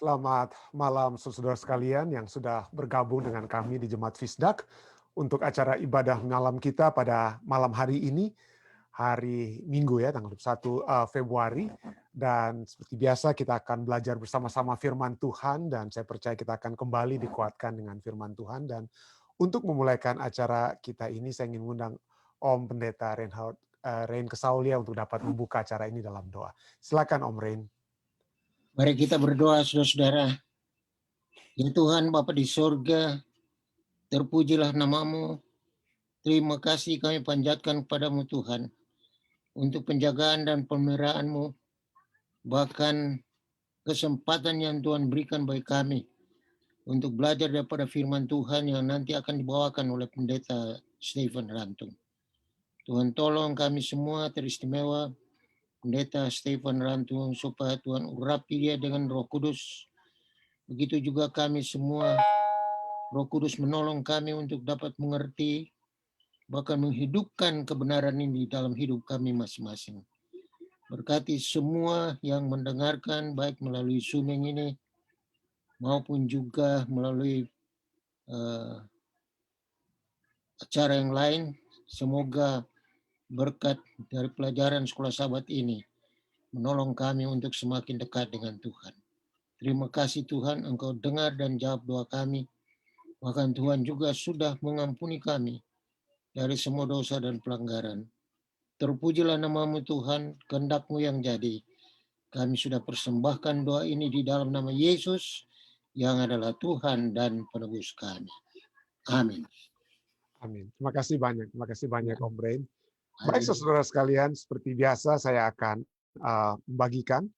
Selamat malam saudara sekalian yang sudah bergabung dengan kami di Jemaat Fisdak untuk acara ibadah malam kita pada malam hari ini, hari Minggu ya, tanggal 1 Februari. Dan seperti biasa kita akan belajar bersama-sama firman Tuhan dan saya percaya kita akan kembali dikuatkan dengan firman Tuhan. Dan untuk memulaikan acara kita ini saya ingin mengundang Om Pendeta Rein Kesaulia untuk dapat membuka acara ini dalam doa. Silakan Om Rein. Mari kita berdoa, saudara-saudara. Ya Tuhan, Bapa di sorga, terpujilah namamu. Terima kasih kami panjatkan kepadamu Tuhan, untuk penjagaan dan pemeliharaanmu, bahkan kesempatan yang Tuhan berikan bagi kami, untuk belajar daripada firman Tuhan yang nanti akan dibawakan oleh Pendeta Stephen Rantung. Tuhan tolong kami semua teristimewa, Pendeta Stephen Rantung, supaya Tuhan urapi dia dengan Roh Kudus. Begitu juga kami semua, Roh Kudus menolong kami untuk dapat mengerti, bahkan menghidupkan kebenaran ini dalam hidup kami masing-masing. Berkati semua yang mendengarkan, baik melalui Zooming ini, maupun juga melalui acara yang lain. Semoga berkat dari pelajaran Sekolah Sabat ini menolong kami untuk semakin dekat dengan Tuhan. Terima kasih Tuhan, Engkau dengar dan jawab doa kami. Bahkan Tuhan juga sudah mengampuni kami dari semua dosa dan pelanggaran. Terpujilah namamu Tuhan, kehendak-Mu yang jadi. Kami sudah persembahkan doa ini di dalam nama Yesus, yang adalah Tuhan dan penebus kami. Amin. Amin. Terima kasih banyak Om Rein. Baik saudara sekalian, seperti biasa saya akan membagikan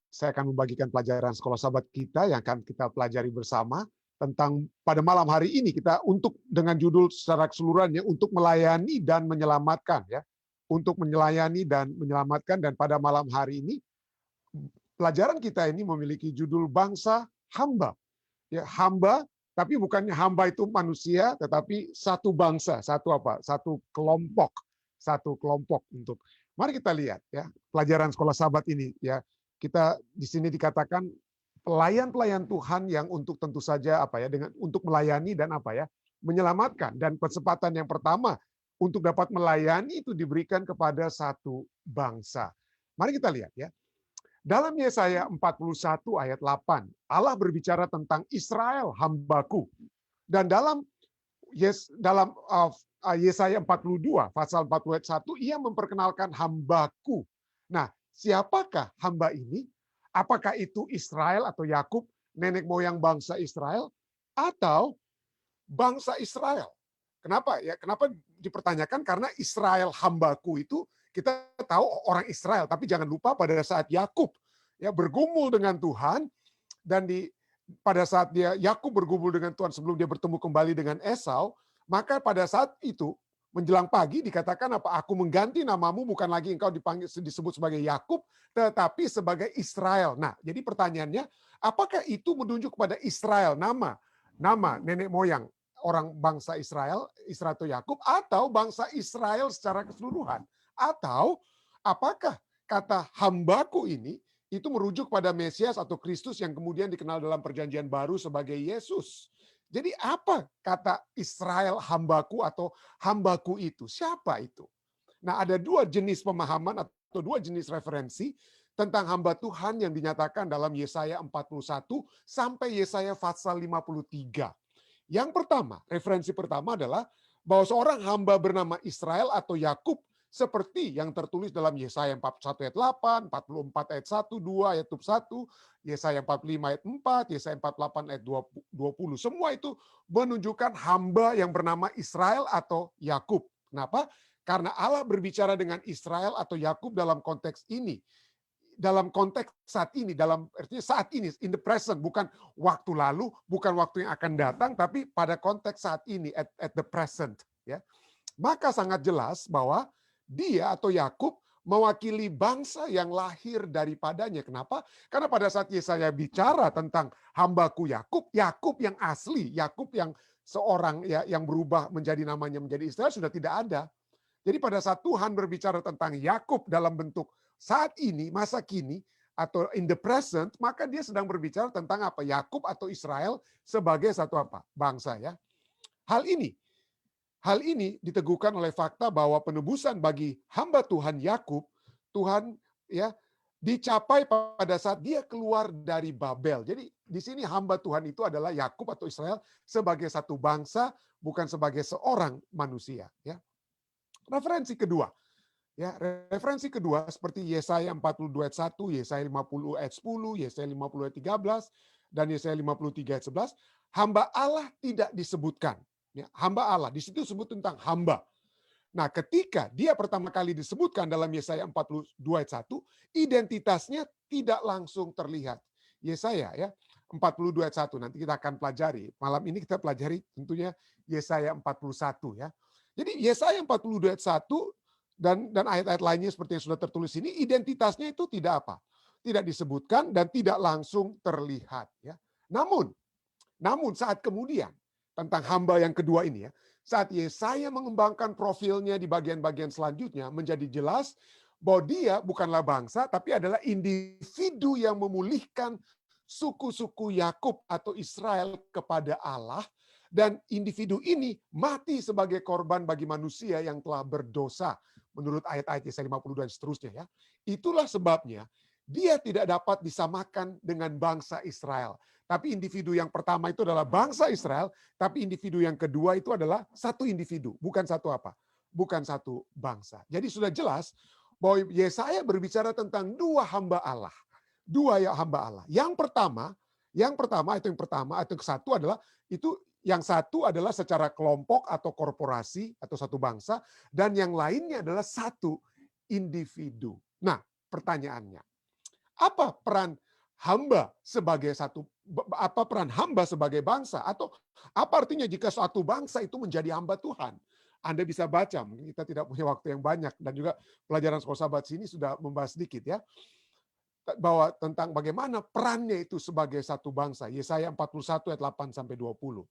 saya akan membagikan pelajaran Sekolah Sabat kita yang akan kita pelajari bersama tentang pada malam hari ini kita untuk dengan judul secara keseluruhannya untuk melayani dan menyelamatkan ya. Untuk melayani dan menyelamatkan, dan pada malam hari ini pelajaran kita ini memiliki judul bangsa hamba. Ya, hamba, tapi bukannya hamba itu manusia, tetapi satu bangsa, satu kelompok untuk. Mari kita lihat ya pelajaran Sekolah Sabat ini ya. Kita di sini dikatakan pelayan-pelayan Tuhan yang untuk tentu saja dengan untuk melayani dan menyelamatkan, dan kesempatan yang pertama untuk dapat melayani itu diberikan kepada satu bangsa. Mari kita lihat ya. Dalam Yesaya 41 ayat 8, Allah berbicara tentang Israel hambaku. Dan dalam Yesaya 42 pasal 40 ayat 1, ia memperkenalkan hambaku. Nah, siapakah hamba ini? Apakah itu Israel atau Yakub, nenek moyang bangsa Israel, atau bangsa Israel? Kenapa ya? Kenapa dipertanyakan? Karena Israel hambaku itu kita tahu orang Israel, tapi jangan lupa pada saat Yakub ya bergumul dengan Tuhan, dan pada saat Yakub bergumul dengan Tuhan sebelum dia bertemu kembali dengan Esau, maka pada saat itu menjelang pagi dikatakan aku mengganti namamu, bukan lagi engkau disebut sebagai Yakub, tetapi sebagai Israel. Nah, jadi pertanyaannya, apakah itu menunjuk kepada Israel, nama nenek moyang orang bangsa Israel atau Yakub, atau bangsa Israel secara keseluruhan? Atau apakah kata hambaku ini itu merujuk pada Mesias atau Kristus yang kemudian dikenal dalam Perjanjian Baru sebagai Yesus? Jadi apa kata Israel hambaku atau hambaku itu? Siapa itu? Nah, ada dua jenis pemahaman atau dua jenis referensi tentang hamba Tuhan yang dinyatakan dalam Yesaya 41 sampai Yesaya pasal 53. Yang pertama, referensi pertama adalah bahwa seorang hamba bernama Israel atau Yakub seperti yang tertulis dalam Yesaya 41 ayat 8, 44 ayat 1, 2 ayat 1, Yesaya 45 ayat 4, Yesaya 48 ayat 20. Semua itu menunjukkan hamba yang bernama Israel atau Yakub. Kenapa? Karena Allah berbicara dengan Israel atau Yakub dalam konteks ini. Dalam konteks saat ini, artinya saat ini, in the present, bukan waktu lalu, bukan waktu yang akan datang, tapi pada konteks saat ini, at the present. Ya. Maka sangat jelas bahwa dia atau Yakub mewakili bangsa yang lahir daripadanya. Kenapa? Karena pada saat Yesaya bicara tentang hambaku Yakub, Yakub yang asli, Yakub yang seorang yang berubah menjadi namanya menjadi Israel sudah tidak ada. Jadi pada saat Tuhan berbicara tentang Yakub dalam bentuk saat ini, masa kini, atau in the present, maka dia sedang berbicara tentang apa? Yakub atau Israel sebagai satu apa? Bangsa ya. Hal ini diteguhkan oleh fakta bahwa penebusan bagi hamba Tuhan Yakub, Tuhan ya dicapai pada saat dia keluar dari Babel. Jadi di sini hamba Tuhan itu adalah Yakub atau Israel sebagai satu bangsa, bukan sebagai seorang manusia ya. Referensi kedua. Ya, referensi kedua seperti Yesaya 42 ayat 1, Yesaya 50 ayat 10, Yesaya 50 ayat 13, dan Yesaya 53 ayat 11, hamba Allah tidak disebutkan. Ya, hamba Allah, di situ disebut tentang hamba. Nah, ketika dia pertama kali disebutkan dalam Yesaya 42 ayat 1, identitasnya tidak langsung terlihat. Yesaya ya, 42 ayat 1, nanti kita akan pelajari. Malam ini kita pelajari tentunya Yesaya 41 ya. Jadi Yesaya 42 ayat 1 dan ayat-ayat lainnya seperti yang sudah tertulis ini, identitasnya itu tidak apa? Tidak disebutkan dan tidak langsung terlihat ya. Namun saat kemudian tentang hamba yang kedua ini ya, saat Yesaya mengembangkan profilnya di bagian-bagian selanjutnya menjadi jelas bahwa dia bukanlah bangsa tapi adalah individu yang memulihkan suku-suku Yakub atau Israel kepada Allah, dan individu ini mati sebagai korban bagi manusia yang telah berdosa menurut ayat-ayat Yesaya 52 dan seterusnya ya. Itulah sebabnya dia tidak dapat disamakan dengan bangsa Israel. Tapi individu yang pertama itu adalah bangsa Israel, tapi individu yang kedua itu adalah satu individu, bukan satu apa? Bukan satu bangsa. Jadi sudah jelas bahwa Yesaya berbicara tentang dua hamba Allah. Dua ya hamba Allah. Yang pertama atau yang satu adalah itu, yang satu adalah secara kelompok atau korporasi atau satu bangsa, dan yang lainnya adalah satu individu. Nah, pertanyaannya, apa peran hamba sebagai bangsa, atau apa artinya jika suatu bangsa itu menjadi hamba Tuhan? Anda bisa baca, mungkin kita tidak punya waktu yang banyak, dan juga pelajaran sekolah sahabat sini sudah membahas sedikit ya, bahwa tentang bagaimana perannya itu sebagai satu bangsa. Yesaya 41 ayat 8 sampai 20.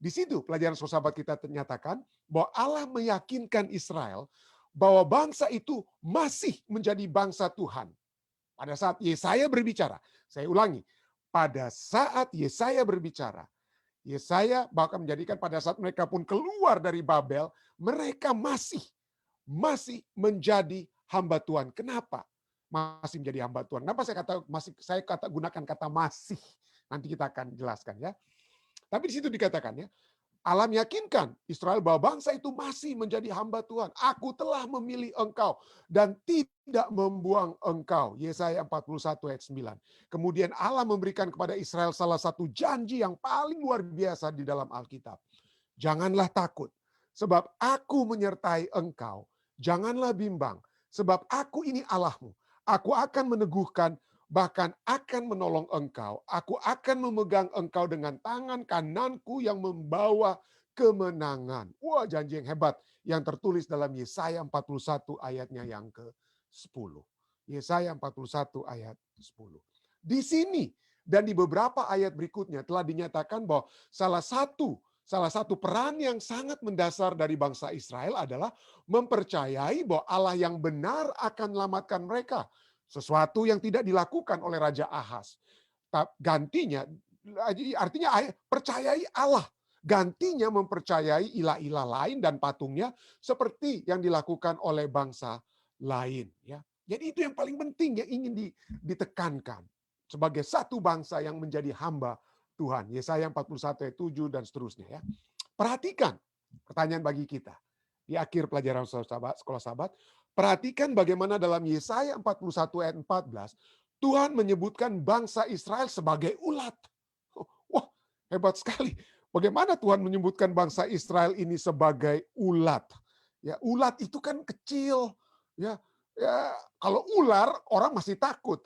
Di situ pelajaran sekolah sahabat kita ternyatakan bahwa Allah meyakinkan Israel bahwa bangsa itu masih menjadi bangsa Tuhan. Pada saat Yesaya berbicara, saya ulangi, pada saat Yesaya berbicara, Yesaya bahkan menjadikan pada saat mereka pun keluar dari Babel, mereka masih menjadi hamba Tuhan. Kenapa masih menjadi hamba Tuhan? Kenapa saya gunakan kata masih? Nanti kita akan jelaskan ya. Tapi di situ dikatakan ya, Allah meyakinkan Israel bahwa bangsa itu masih menjadi hamba Tuhan. Aku telah memilih engkau dan tidak membuang engkau. Yesaya 41 ayat 9. Kemudian Allah memberikan kepada Israel salah satu janji yang paling luar biasa di dalam Alkitab. Janganlah takut, sebab aku menyertai engkau. Janganlah bimbang, sebab aku ini Allahmu. Aku akan meneguhkan, bahkan akan menolong engkau. Aku akan memegang engkau dengan tangan kananku yang membawa kemenangan. Wah, janji yang hebat yang tertulis dalam Yesaya 41 ayatnya yang ke-10. Yesaya 41 ayat 10. Di sini dan di beberapa ayat berikutnya telah dinyatakan bahwa salah satu peran yang sangat mendasar dari bangsa Israel adalah mempercayai bahwa Allah yang benar akan menyelamatkan mereka. Sesuatu yang tidak dilakukan oleh Raja Ahaz. Gantinya, artinya percayai Allah. Gantinya mempercayai ilah-ilah lain dan patungnya seperti yang dilakukan oleh bangsa lain. Ya. Jadi itu yang paling penting yang ingin ditekankan. Sebagai satu bangsa yang menjadi hamba Tuhan. Yesaya 41 ayat 7 dan seterusnya. Ya. Perhatikan, pertanyaan bagi kita. Di akhir pelajaran sekolah sahabat, perhatikan bagaimana dalam Yesaya 41 ayat 14, Tuhan menyebutkan bangsa Israel sebagai ulat. Wah, hebat sekali. Bagaimana Tuhan menyebutkan bangsa Israel ini sebagai ulat? Ya, ulat itu kan kecil. Ya, kalau ular orang masih takut.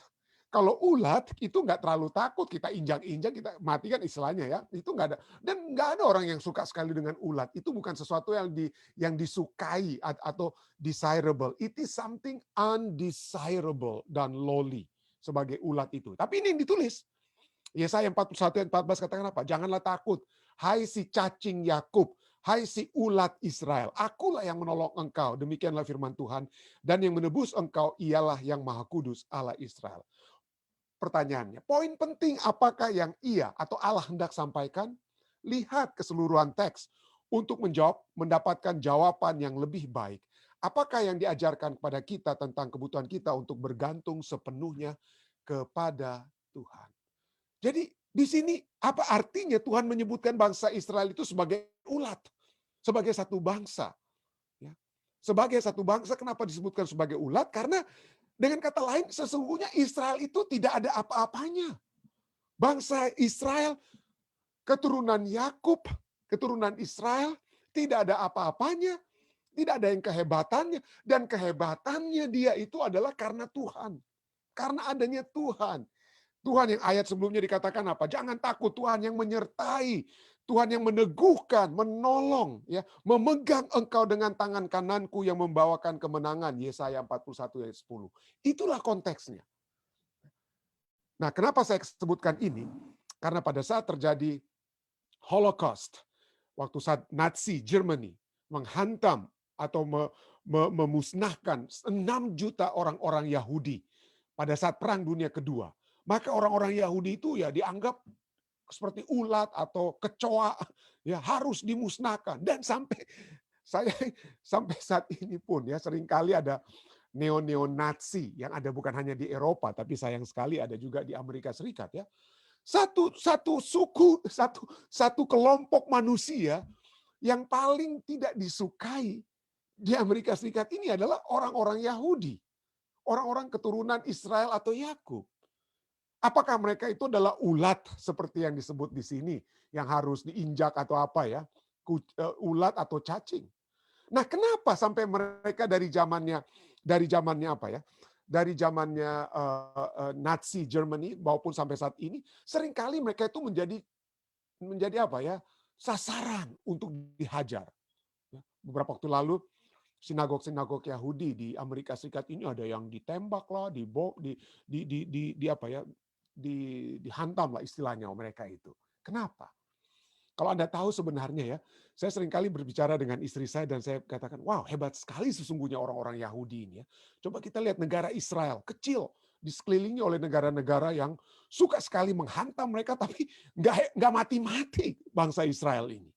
Kalau ulat itu nggak terlalu takut, kita injak-injak, kita matikan istilahnya ya. Itu nggak ada, dan nggak ada orang yang suka sekali dengan ulat. Itu bukan sesuatu yang disukai atau desirable. It is something undesirable dan lowly sebagai ulat itu. Tapi ini yang ditulis. Yesaya 41 ayat 14 katakan apa? Janganlah takut, hai si cacing Yakub, hai si ulat Israel. Akulah yang menolong engkau. Demikianlah firman Tuhan. Dan yang menebus engkau ialah yang Maha Kudus Allah Israel. pertanyaannya. Poin penting apakah yang ia atau Allah hendak sampaikan? Lihat keseluruhan teks untuk mendapatkan jawaban yang lebih baik. Apakah yang diajarkan kepada kita tentang kebutuhan kita untuk bergantung sepenuhnya kepada Tuhan. Jadi di sini apa artinya Tuhan menyebutkan bangsa Israel itu sebagai ulat, sebagai satu bangsa. Ya. Sebagai satu bangsa, kenapa disebutkan sebagai ulat? Karena dengan kata lain, sesungguhnya Israel itu tidak ada apa-apanya. Bangsa Israel, keturunan Yakub, keturunan Israel, tidak ada apa-apanya, tidak ada yang kehebatannya, dan kehebatannya dia itu adalah karena Tuhan. Karena adanya Tuhan. Tuhan yang ayat sebelumnya dikatakan apa? Jangan takut, Tuhan yang menyertai, Tuhan yang meneguhkan, menolong, ya, memegang engkau dengan tangan kananku yang membawakan kemenangan. Yesaya 41 ayat 10. Itulah konteksnya. Nah, kenapa saya sebutkan ini? Karena pada saat terjadi Holocaust, waktu saat Nazi Germany menghantam atau memusnahkan 6 juta orang-orang Yahudi pada saat Perang Dunia Kedua, maka orang-orang Yahudi itu ya dianggap seperti ulat atau kecoa, ya harus dimusnahkan. Dan sampai saat ini pun ya seringkali ada neo-Nazi yang ada bukan hanya di Eropa, tapi sayang sekali ada juga di Amerika Serikat ya. Satu suku, satu kelompok manusia yang paling tidak disukai di Amerika Serikat ini adalah orang-orang Yahudi. Orang-orang keturunan Israel atau Yakub. Apakah mereka itu adalah ulat seperti yang disebut di sini, yang harus diinjak atau apa ya, ulat atau cacing? Nah, kenapa sampai mereka dari zamannya apa ya? Dari zamannya Nazi Germany maupun sampai saat ini, seringkali mereka itu menjadi apa ya? Sasaran untuk dihajar. Beberapa waktu lalu sinagog-sinagog Yahudi di Amerika Serikat ini ada yang ditembak lah, dihantam lah istilahnya mereka itu. Kenapa? Kalau Anda tahu sebenarnya ya, saya seringkali berbicara dengan istri saya dan saya katakan, wow hebat sekali sesungguhnya orang-orang Yahudi ini ya. Coba kita lihat negara Israel, kecil, disekelilingi oleh negara-negara yang suka sekali menghantam mereka, tapi nggak mati-mati bangsa Israel ini.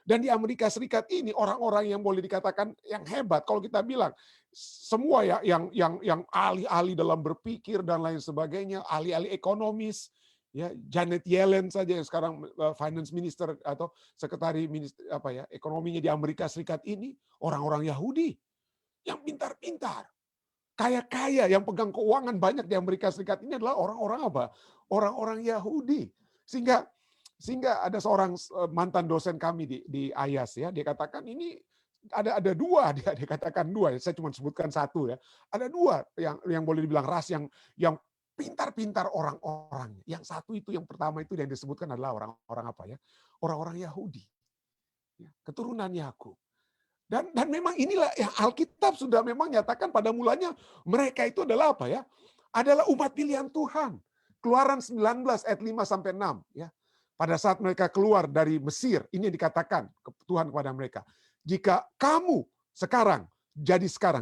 Dan di Amerika Serikat ini orang-orang yang boleh dikatakan yang hebat. Kalau kita bilang semua ya yang ahli-ahli dalam berpikir dan lain sebagainya, ahli-ahli ekonomis, ya Janet Yellen saja yang sekarang finance minister atau sekretari minister ekonominya di Amerika Serikat ini orang-orang Yahudi yang pintar-pintar, kaya-kaya, yang pegang keuangan banyak di Amerika Serikat ini adalah orang-orang apa? Orang-orang Yahudi. Sehingga ada seorang mantan dosen kami di IAS ya, dia katakan ini ada dua, dia katakan dua, saya cuma sebutkan satu ya. Ada dua yang boleh dibilang ras yang pintar-pintar orang-orang. Yang satu itu, yang pertama itu yang disebutkan adalah orang-orang apa ya? Orang-orang Yahudi. Keturunan Yakub. Dan memang inilah yang Alkitab sudah memang nyatakan pada mulanya mereka itu adalah apa ya? Adalah umat pilihan Tuhan. Keluaran 19 ayat 5 sampai 6 ya. Pada saat mereka keluar dari Mesir, ini dikatakan Tuhan kepada mereka. Jika kamu sekarang,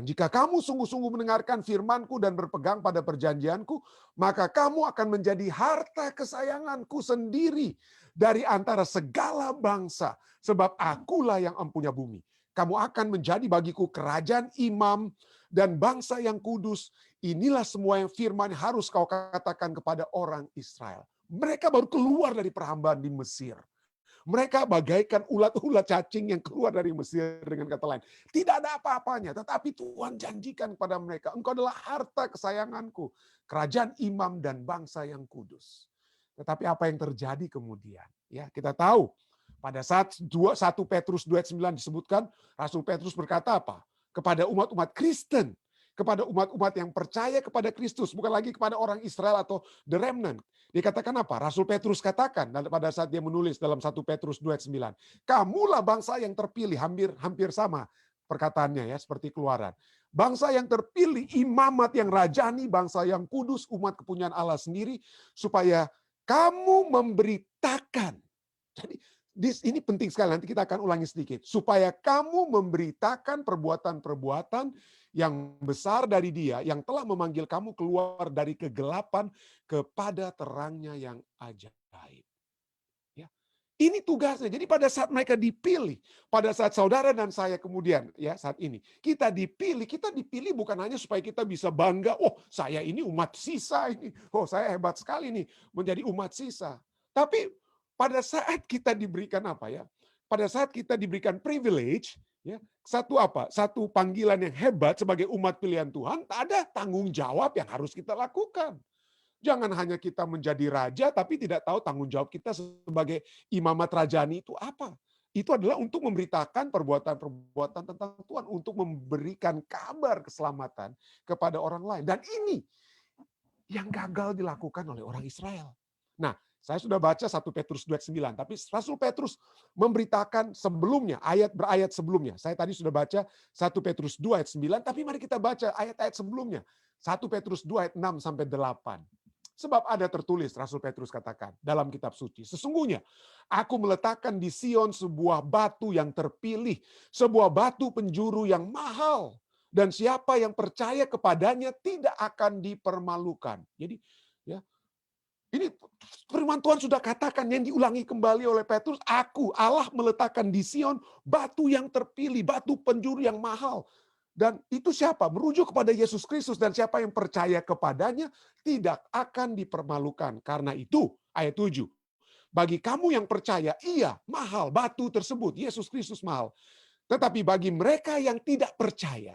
jika kamu sungguh-sungguh mendengarkan firman-Ku dan berpegang pada perjanjian-Ku, maka kamu akan menjadi harta kesayangan-Ku sendiri dari antara segala bangsa, sebab Akulah yang empunya bumi. Kamu akan menjadi bagiku kerajaan imam dan bangsa yang kudus. Inilah semua yang firman harus kau katakan kepada orang Israel. Mereka baru keluar dari perhambaan di Mesir. Mereka bagaikan ulat-ulat cacing yang keluar dari Mesir, dengan kata lain. Tidak ada apa-apanya, tetapi Tuhan janjikan kepada mereka, engkau adalah harta kesayanganku, kerajaan imam dan bangsa yang kudus. Tetapi apa yang terjadi kemudian? Ya, kita tahu pada saat 1 Petrus 2:9 disebutkan, Rasul Petrus berkata apa? Kepada umat-umat Kristen, kepada umat-umat yang percaya kepada Kristus, bukan lagi kepada orang Israel atau the remnant. Dikatakan apa? Rasul Petrus katakan pada saat dia menulis dalam 1 Petrus 2:9. Kamulah bangsa yang terpilih, hampir sama perkataannya ya, seperti Keluaran. Bangsa yang terpilih, imamat yang rajani, bangsa yang kudus, umat kepunyaan Allah sendiri, supaya kamu memberitakan. Jadi ini penting sekali, nanti kita akan ulangi sedikit. Supaya kamu memberitakan perbuatan-perbuatan yang besar dari Dia yang telah memanggil kamu keluar dari kegelapan kepada terangnya yang ajaib. Ya. Ini tugasnya. Jadi pada saat mereka dipilih, pada saat saudara dan saya kemudian ya saat ini, kita dipilih bukan hanya supaya kita bisa bangga, oh saya ini umat sisa ini, oh saya hebat sekali nih menjadi umat sisa. Tapi pada saat kita diberikan apa ya? Pada saat kita diberikan privilege, ya, satu panggilan yang hebat sebagai umat pilihan Tuhan, ada tanggung jawab yang harus kita lakukan. Jangan hanya kita menjadi raja, tapi tidak tahu tanggung jawab kita sebagai imamat rajani itu apa. Itu adalah untuk memberitakan perbuatan-perbuatan tentang Tuhan, untuk memberikan kabar keselamatan kepada orang lain. Dan ini yang gagal dilakukan oleh orang Israel. Nah, saya sudah baca 1 Petrus 2:9, tapi Rasul Petrus memberitakan sebelumnya, ayat sebelumnya. Saya tadi sudah baca 1 Petrus 2 ayat 9, tapi mari kita baca ayat-ayat sebelumnya. 1 Petrus 2 ayat 6 sampai 8. Sebab ada tertulis, Rasul Petrus katakan dalam kitab suci, sesungguhnya aku meletakkan di Sion sebuah batu yang terpilih, sebuah batu penjuru yang mahal, dan siapa yang percaya kepadanya tidak akan dipermalukan. Jadi ya, ini firman Tuhan sudah katakan, yang diulangi kembali oleh Petrus, aku Allah meletakkan di Sion batu yang terpilih, batu penjuru yang mahal. Dan itu siapa? Merujuk kepada Yesus Kristus, dan siapa yang percaya kepadanya tidak akan dipermalukan. Karena itu, ayat 7. Bagi kamu yang percaya, iya mahal batu tersebut, Yesus Kristus mahal. Tetapi bagi mereka yang tidak percaya,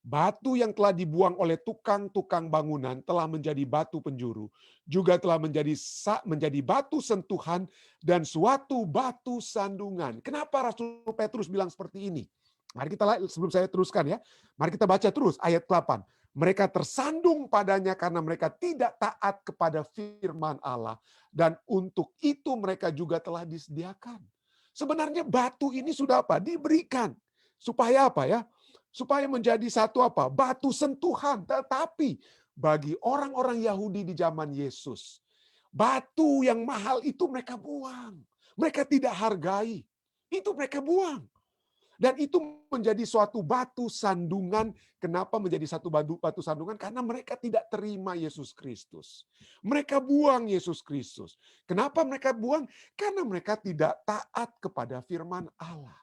batu yang telah dibuang oleh tukang-tukang bangunan telah menjadi batu penjuru, juga telah menjadi batu sentuhan dan suatu batu sandungan. Kenapa Rasul Petrus bilang seperti ini? Mari kita sebelum saya teruskan ya. Mari kita baca terus ayat 8. Mereka tersandung padanya karena mereka tidak taat kepada firman Allah, dan untuk itu mereka juga telah disediakan. Sebenarnya batu ini sudah apa? Diberikan supaya apa ya? Supaya menjadi satu apa? Batu sentuhan. Tetapi bagi orang-orang Yahudi di zaman Yesus, batu yang mahal itu mereka buang. Mereka tidak hargai. Itu mereka buang. Dan itu menjadi suatu batu sandungan. Kenapa menjadi satu batu sandungan? Karena mereka tidak terima Yesus Kristus. Mereka buang Yesus Kristus. Kenapa mereka buang? Karena mereka tidak taat kepada firman Allah.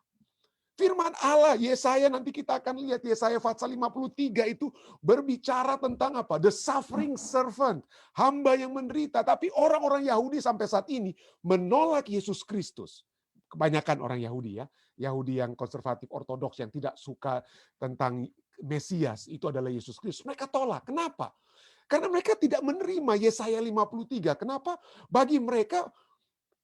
Firman Allah, Yesaya, nanti kita akan lihat Yesaya pasal 53 itu berbicara tentang apa? The suffering servant, hamba yang menderita. Tapi orang-orang Yahudi sampai saat ini menolak Yesus Kristus. Kebanyakan orang Yahudi ya, Yahudi yang konservatif ortodoks yang tidak suka tentang Mesias, itu adalah Yesus Kristus. Mereka tolak. Kenapa? Karena mereka tidak menerima Yesaya 53. Kenapa? Bagi mereka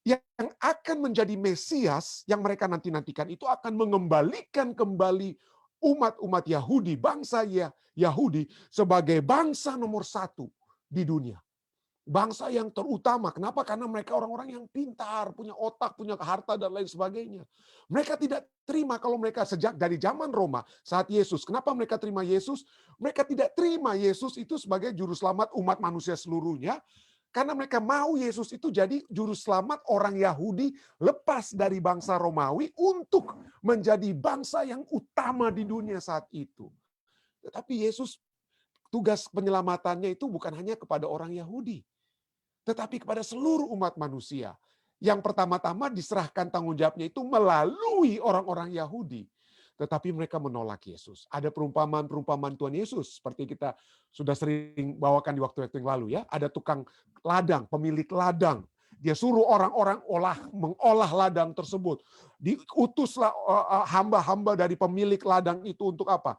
yang akan menjadi Mesias yang mereka nanti-nantikan itu akan mengembalikan kembali umat-umat Yahudi, bangsa Yahudi sebagai bangsa nomor 1 di dunia. Bangsa yang terutama. Kenapa? Karena mereka orang-orang yang pintar, punya otak, punya harta, dan lain sebagainya. Mereka tidak terima kalau mereka sejak dari zaman Roma, saat Yesus. Kenapa mereka terima Yesus? Mereka tidak terima Yesus itu sebagai juru selamat umat manusia seluruhnya. Karena mereka mau Yesus itu jadi juru selamat orang Yahudi lepas dari bangsa Romawi untuk menjadi bangsa yang utama di dunia saat itu. Tetapi Yesus, tugas penyelamatannya itu bukan hanya kepada orang Yahudi, tetapi kepada seluruh umat manusia. Yang pertama-tama diserahkan tanggung jawabnya itu melalui orang-orang Yahudi. Tetapi mereka menolak Yesus. Ada perumpamaan-perumpamaan Tuhan Yesus, seperti kita sudah sering bawakan di waktu-waktu yang lalu ya. Ada tukang ladang, pemilik ladang. Dia suruh orang-orang mengolah ladang tersebut. Diutuslah hamba-hamba dari pemilik ladang itu untuk apa?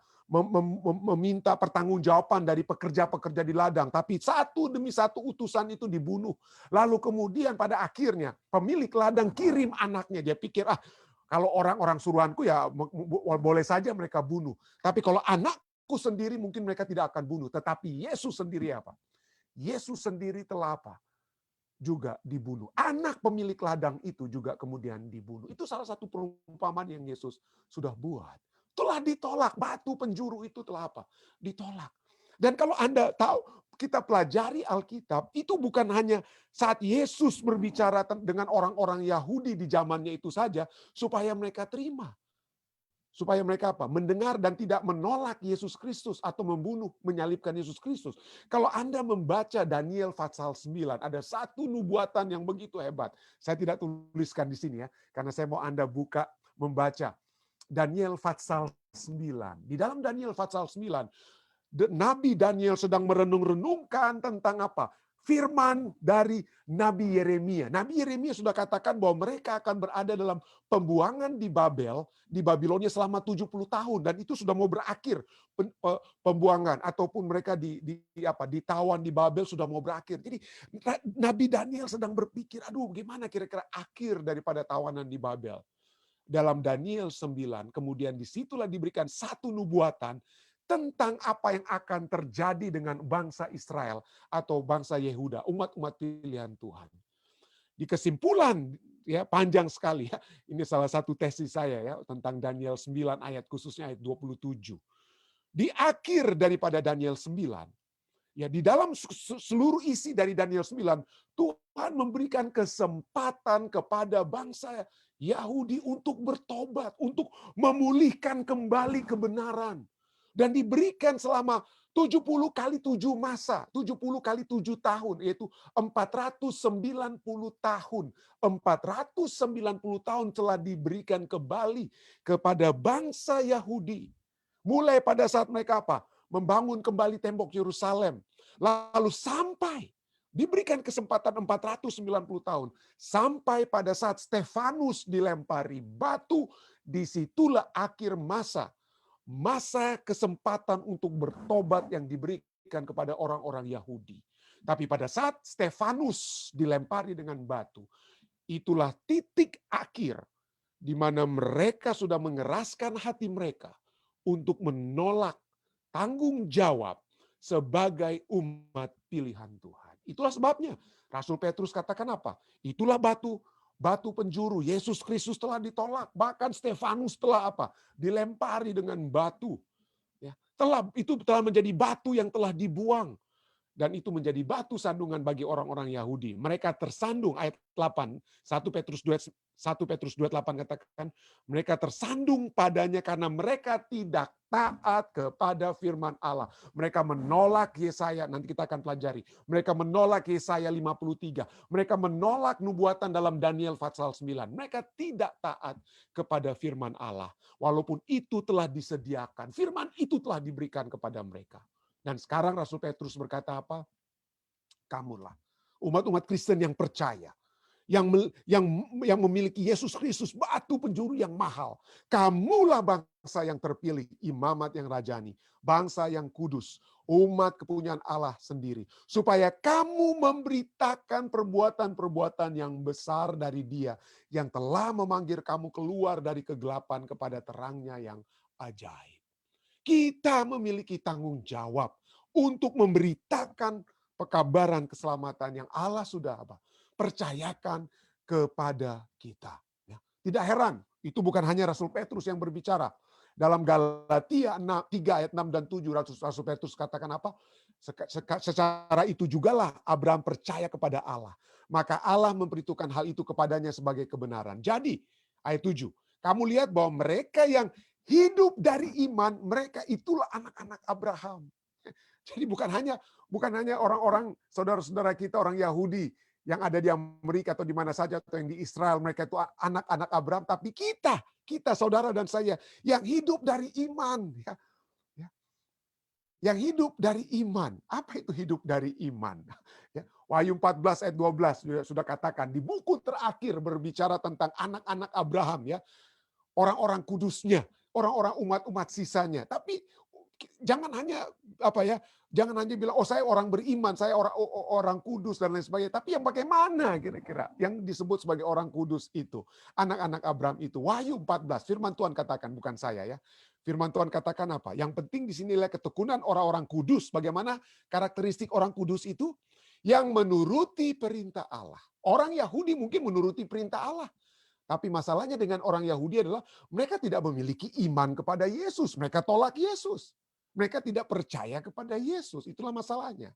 Meminta pertanggungjawaban dari pekerja-pekerja di ladang. Tapi satu demi satu utusan itu dibunuh. Lalu kemudian pada akhirnya pemilik ladang kirim anaknya. Dia pikir, kalau orang-orang suruhanku ya boleh saja mereka bunuh. Tapi kalau anakku sendiri mungkin mereka tidak akan bunuh. Tetapi Yesus sendiri apa? Yesus sendiri telah apa? Juga dibunuh. Anak pemilik ladang itu juga kemudian dibunuh. Itu salah satu perumpamaan yang Yesus sudah buat. Telah ditolak. Batu penjuru itu telah apa? Ditolak. Dan kalau Anda tahu, kita pelajari Alkitab, itu bukan hanya saat Yesus berbicara dengan orang-orang Yahudi di zamannya itu saja, supaya mereka terima. Supaya mereka apa? Mendengar dan tidak menolak Yesus Kristus atau membunuh, menyalibkan Yesus Kristus. Kalau Anda membaca Daniel pasal 9, ada satu nubuatan yang begitu hebat. Saya tidak tuliskan di sini ya, karena saya mau Anda buka membaca Daniel pasal 9. Di dalam Daniel pasal 9, Nabi Daniel sedang merenung-renungkan tentang apa? Firman dari Nabi Yeremia. Nabi Yeremia sudah katakan bahwa mereka akan berada dalam pembuangan di Babel, di Babilonia selama 70 tahun. Dan itu sudah mau berakhir pembuangan. Ataupun mereka ditawan di Babel sudah mau berakhir. Jadi Nabi Daniel sedang berpikir, aduh gimana kira-kira akhir daripada tawanan di Babel. Dalam Daniel 9, kemudian disitulah diberikan satu nubuatan tentang apa yang akan terjadi dengan bangsa Israel atau bangsa Yehuda, umat-umat pilihan Tuhan. Di kesimpulan, ya panjang sekali ya. Ini salah satu tesis saya ya tentang Daniel 9 ayat khususnya ayat 27. Di akhir daripada Daniel 9, ya di dalam seluruh isi dari Daniel 9, Tuhan memberikan kesempatan kepada bangsa Yahudi untuk bertobat, untuk memulihkan kembali kebenaran. Dan diberikan selama 70 kali 7 masa, 70 kali 7 tahun, yaitu 490 tahun. 490 tahun telah diberikan kembali kepada bangsa Yahudi. Mulai pada saat mereka apa? Membangun kembali tembok Yerusalem. Lalu sampai diberikan kesempatan 490 tahun. Sampai pada saat Stefanus dilempari batu, disitulah akhir masa kesempatan untuk bertobat yang diberikan kepada orang-orang Yahudi. Tapi pada saat Stefanus dilempari dengan batu, itulah titik akhir di mana mereka sudah mengeraskan hati mereka untuk menolak tanggung jawab sebagai umat pilihan Tuhan. Itulah sebabnya Rasul Petrus katakan apa? Itulah batu penjuru. Yesus Kristus telah ditolak. Bahkan Stefanus telah apa? Dilempari dengan batu. Ya, itu telah menjadi batu yang telah dibuang. Dan itu menjadi batu sandungan bagi orang-orang Yahudi. Mereka tersandung, ayat 8, 1 Petrus 2:8 katakan, mereka tersandung padanya karena mereka tidak taat kepada firman Allah. Mereka menolak Yesaya, nanti kita akan pelajari. Mereka menolak Yesaya 53. Mereka menolak nubuatan dalam Daniel pasal 9. Mereka tidak taat kepada firman Allah. Walaupun itu telah disediakan, firman itu telah diberikan kepada mereka. Dan sekarang Rasul Petrus berkata apa? Kamulah umat-umat Kristen yang percaya, yang memiliki Yesus Kristus, batu penjuru yang mahal. Kamulah bangsa yang terpilih, imamat yang rajani, bangsa yang kudus, umat kepunyaan Allah sendiri. Supaya kamu memberitakan perbuatan-perbuatan yang besar dari Dia, yang telah memanggil kamu keluar dari kegelapan kepada terangnya yang ajaib. Kita memiliki tanggung jawab untuk memberitakan pekabaran keselamatan yang Allah sudah percayakan kepada kita. Tidak heran, itu bukan hanya Rasul Petrus yang berbicara. Dalam Galatia 3 ayat 6 dan 7, Rasul Petrus katakan apa? Secara itu jugalah Abraham percaya kepada Allah. Maka Allah memperhitungkan hal itu kepadanya sebagai kebenaran. Jadi, ayat 7, kamu lihat bahwa mereka yang hidup dari iman, mereka itulah anak-anak Abraham. Jadi bukan hanya orang-orang saudara-saudara kita orang Yahudi yang ada di Amerika atau di mana saja atau yang di Israel, mereka itu anak-anak Abraham, tapi kita saudara dan saya yang hidup dari iman, ya. Yang hidup dari iman. Apa itu hidup dari iman? Ya, Wahyu 14 ayat 12 sudah katakan di buku terakhir berbicara tentang anak-anak Abraham, ya. Orang-orang kudusnya, orang-orang umat-umat sisanya. Tapi jangan hanya jangan hanya bilang saya orang beriman, saya orang kudus dan lain sebagainya. Tapi yang bagaimana kira-kira yang disebut sebagai orang kudus itu? Anak-anak Abraham itu. Wahyu 14, firman Tuhan katakan, bukan saya ya. Firman Tuhan katakan apa? Yang penting di sinilah ketekunan orang-orang kudus. Bagaimana karakteristik orang kudus itu? Yang menuruti perintah Allah. Orang Yahudi mungkin menuruti perintah Allah. Tapi masalahnya dengan orang Yahudi adalah mereka tidak memiliki iman kepada Yesus. Mereka tolak Yesus. Mereka tidak percaya kepada Yesus. Itulah masalahnya.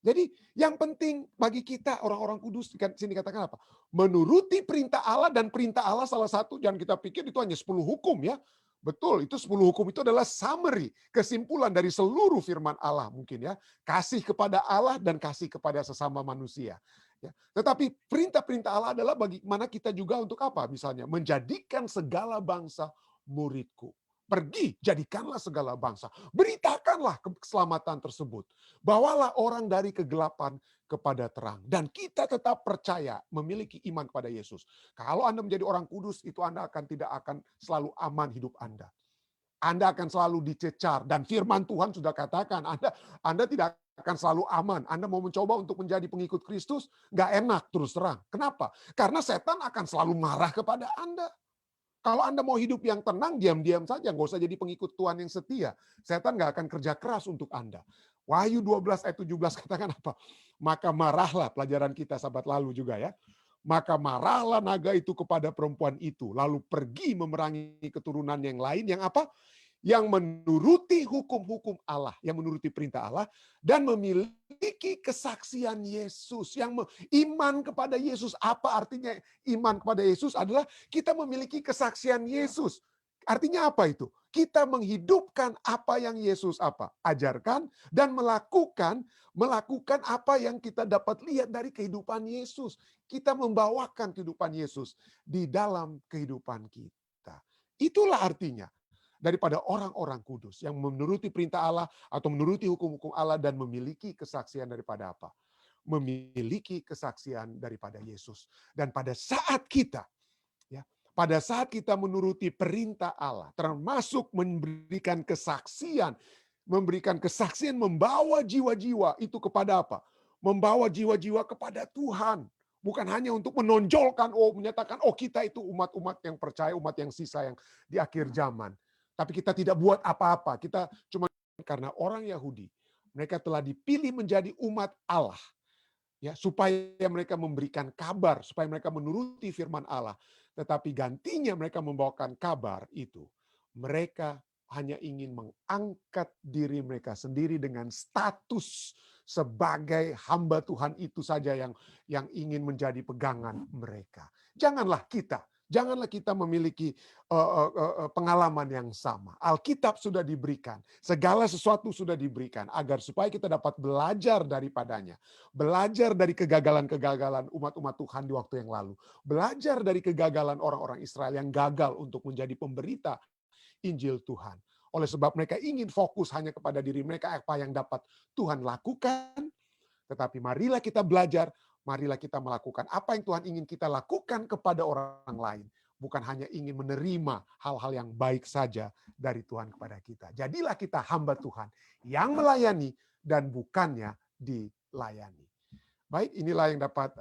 Jadi yang penting bagi kita orang-orang kudus, sini katakan apa? Menuruti perintah Allah, dan perintah Allah salah satu, jangan kita pikir itu hanya 10 hukum ya. Betul, itu 10 hukum itu adalah summary, kesimpulan dari seluruh firman Allah mungkin ya. Kasih kepada Allah dan kasih kepada sesama manusia. Ya. Tetapi perintah-perintah Allah adalah bagaimana kita juga untuk apa? Misalnya, menjadikan segala bangsa muridku. Pergi, jadikanlah segala bangsa. Beritakanlah keselamatan tersebut. Bawalah orang dari kegelapan kepada terang. Dan kita tetap percaya, memiliki iman kepada Yesus. Kalau Anda menjadi orang kudus, itu Anda tidak akan selalu aman hidup Anda. Anda akan selalu dicecar. Dan firman Tuhan sudah katakan, Anda tidak akan selalu aman. Anda mau mencoba untuk menjadi pengikut Kristus, nggak enak terus terang. Kenapa? Karena setan akan selalu marah kepada Anda. Kalau Anda mau hidup yang tenang, diam-diam saja. Nggak usah jadi pengikut Tuhan yang setia. Setan nggak akan kerja keras untuk Anda. Wahyu 12 ayat 17 katakan apa? Maka marahlah, pelajaran kita sahabat lalu juga ya. Maka marahlah naga itu kepada perempuan itu. Lalu pergi memerangi keturunan yang lain yang apa? Yang menuruti hukum-hukum Allah, yang menuruti perintah Allah, dan memiliki kesaksian Yesus. Yang iman kepada Yesus, apa artinya iman kepada Yesus? Adalah kita memiliki kesaksian Yesus. Artinya apa itu? Kita menghidupkan apa yang Yesus ajarkan, dan melakukan apa yang kita dapat lihat dari kehidupan Yesus. Kita membawakan kehidupan Yesus di dalam kehidupan kita. Itulah artinya daripada orang-orang kudus yang menuruti perintah Allah atau menuruti hukum-hukum Allah dan memiliki kesaksian daripada apa? Memiliki kesaksian daripada Yesus. Dan pada saat kita menuruti perintah Allah, termasuk memberikan kesaksian membawa jiwa-jiwa itu kepada apa? Membawa jiwa-jiwa kepada Tuhan. Bukan hanya untuk menonjolkan, menyatakan, kita itu umat-umat yang percaya, umat yang sisa yang di akhir zaman. Tapi kita tidak buat apa-apa. Kita cuma karena orang Yahudi, mereka telah dipilih menjadi umat Allah. Ya, supaya mereka memberikan kabar, supaya mereka menuruti firman Allah. Tetapi gantinya mereka membawakan kabar itu. Mereka hanya ingin mengangkat diri mereka sendiri dengan status sebagai hamba Tuhan itu saja yang ingin menjadi pegangan mereka. Janganlah kita memiliki pengalaman yang sama. Alkitab sudah diberikan, segala sesuatu sudah diberikan agar supaya kita dapat belajar daripadanya. Belajar dari kegagalan-kegagalan umat-umat Tuhan di waktu yang lalu. Belajar dari kegagalan orang-orang Israel yang gagal untuk menjadi pemberita Injil Tuhan. Oleh sebab mereka ingin fokus hanya kepada diri mereka, apa yang dapat Tuhan lakukan. Tetapi marilah kita belajar, marilah kita melakukan apa yang Tuhan ingin kita lakukan kepada orang lain. Bukan hanya ingin menerima hal-hal yang baik saja dari Tuhan kepada kita. Jadilah kita hamba Tuhan yang melayani dan bukannya dilayani. Baik, inilah yang dapat